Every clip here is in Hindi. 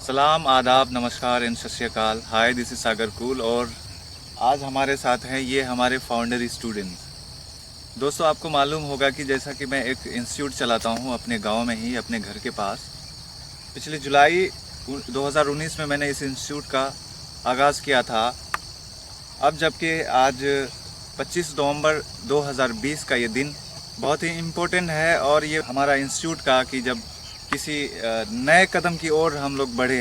सलाम, आदाब, नमस्कार एंड सत श्री अकाल। हाय, दिस इज सागर कूल और आज हमारे साथ हैं ये हमारे फाउंडर स्टूडेंट्स। दोस्तों, आपको मालूम होगा कि जैसा कि मैं एक इंस्टीट्यूट चलाता हूँ अपने गांव में ही, अपने घर के पास। पिछले जुलाई 2019 में मैंने इस इंस्टीट्यूट का आगाज़ किया था। अब जबकि आज 25 नवंबर 2020 का ये दिन बहुत ही इम्पोर्टेंट है और ये हमारा इंस्टीट्यूट का कि जब किसी नए कदम की ओर हम लोग बढ़े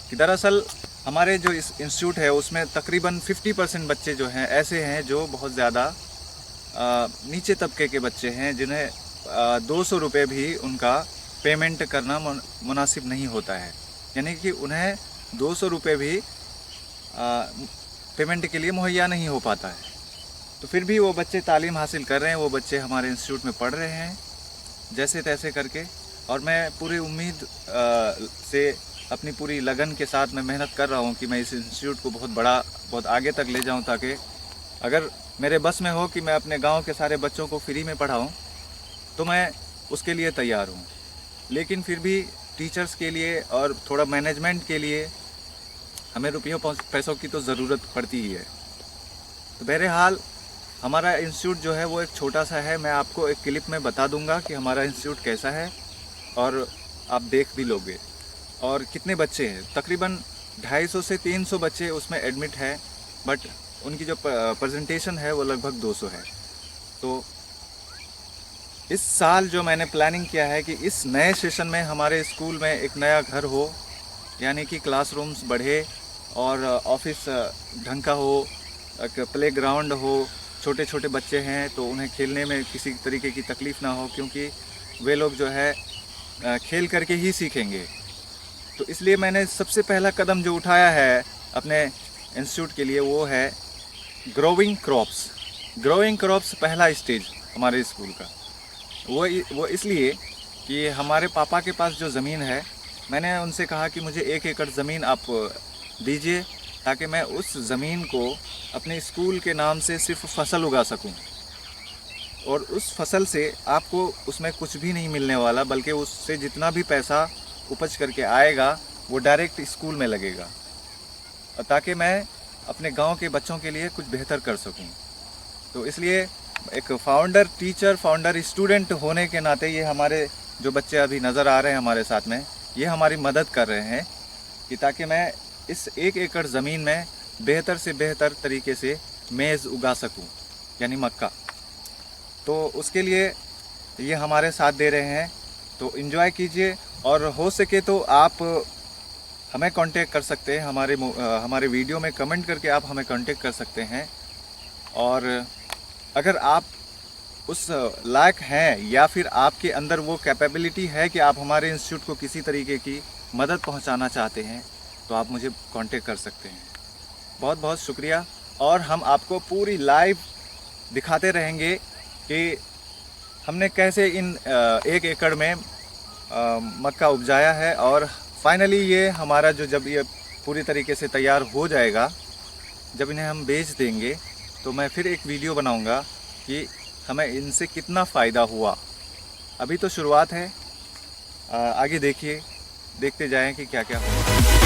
कि दरअसल हमारे जो इस इंस्टीट्यूट है उसमें तकरीबन 50% बच्चे जो हैं ऐसे हैं जो बहुत ज़्यादा नीचे तबके के बच्चे हैं, जिन्हें 200 रुपये भी उनका पेमेंट करना मुनासिब नहीं होता है। यानी कि उन्हें 200 रुपये भी पेमेंट के लिए मुहैया नहीं हो पाता है। तो फिर भी वो बच्चे तालीम हासिल कर रहे हैं, वो बच्चे हमारे इंस्टीट्यूट में पढ़ रहे हैं जैसे तैसे करके। और मैं पूरी उम्मीद से अपनी पूरी लगन के साथ मैं मेहनत कर रहा हूँ कि मैं इस इंस्टीट्यूट को बहुत आगे तक ले जाऊँ, ताकि अगर मेरे बस में हो कि मैं अपने गांव के सारे बच्चों को फ्री में पढ़ाऊँ तो मैं उसके लिए तैयार हूँ। लेकिन फिर भी टीचर्स के लिए और थोड़ा मैनेजमेंट के लिए हमें रुपयों पैसों की तो ज़रूरत पड़ती ही है। तो बहरहाल हमारा इंस्टीट्यूट जो है वो एक छोटा सा है। मैं आपको एक क्लिप में बता दूंगा कि हमारा इंस्टीट्यूट कैसा है और आप देख भी लोगे। और कितने बच्चे हैं, तकरीबन 250 से 300 बच्चे उसमें एडमिट हैं, बट उनकी जो प्रेजेंटेशन है वो लगभग 200 है। तो इस साल जो मैंने प्लानिंग किया है कि इस नए सेशन में हमारे स्कूल में एक नया घर हो, यानी कि क्लासरूम्स बढ़े और ऑफिस ढंग का हो, एक प्ले ग्राउंड हो। छोटे छोटे बच्चे हैं तो उन्हें खेलने में किसी तरीके की तकलीफ़ ना हो, क्योंकि वे लोग जो है खेल करके ही सीखेंगे। तो इसलिए मैंने सबसे पहला कदम जो उठाया है अपने इंस्टीट्यूट के लिए वो है ग्रोइंग क्रॉप्स। ग्रोइंग क्रॉप्स पहला स्टेज हमारे स्कूल का। वो इसलिए कि हमारे पापा के पास जो ज़मीन है, मैंने उनसे कहा कि मुझे 1 एकड़ ज़मीन आप दीजिए ताकि मैं उस ज़मीन को अपने स्कूल के नाम से सिर्फ फसल उगा सकूं। और उस फसल से आपको उसमें कुछ भी नहीं मिलने वाला, बल्कि उससे जितना भी पैसा उपज करके आएगा वो डायरेक्ट स्कूल में लगेगा, ताकि मैं अपने गांव के बच्चों के लिए कुछ बेहतर कर सकूं। तो इसलिए एक फाउंडर टीचर, फाउंडर स्टूडेंट होने के नाते ये हमारे जो बच्चे अभी नज़र आ रहे हैं हमारे साथ में, ये हमारी मदद कर रहे हैं कि ताकि मैं इस 1 एकड़ ज़मीन में बेहतर से बेहतर तरीके से मेज़ उगा सकूं, यानी मक्का। तो उसके लिए ये हमारे साथ दे रहे हैं। तो एंजॉय कीजिए और हो सके तो आप हमें कांटेक्ट कर सकते हैं, हमारे वीडियो में कमेंट करके आप हमें कांटेक्ट कर सकते हैं। और अगर आप उस लायक हैं या फिर आपके अंदर वो कैपेबिलिटी है कि आप हमारे इंस्टीट्यूट को किसी तरीके की मदद पहुंचाना चाहते हैं, तो आप मुझे कांटेक्ट कर सकते हैं। बहुत बहुत शुक्रिया। और हम आपको पूरी लाइव दिखाते रहेंगे कि हमने कैसे इन 1 एकड़ में मक्का उपजाया है। और फाइनली ये हमारा जब ये पूरी तरीके से तैयार हो जाएगा, जब इन्हें हम बेच देंगे, तो मैं फिर एक वीडियो बनाऊंगा कि हमें इनसे कितना फ़ायदा हुआ। अभी तो शुरुआत है, आगे देखते जाएं कि क्या क्या होगा।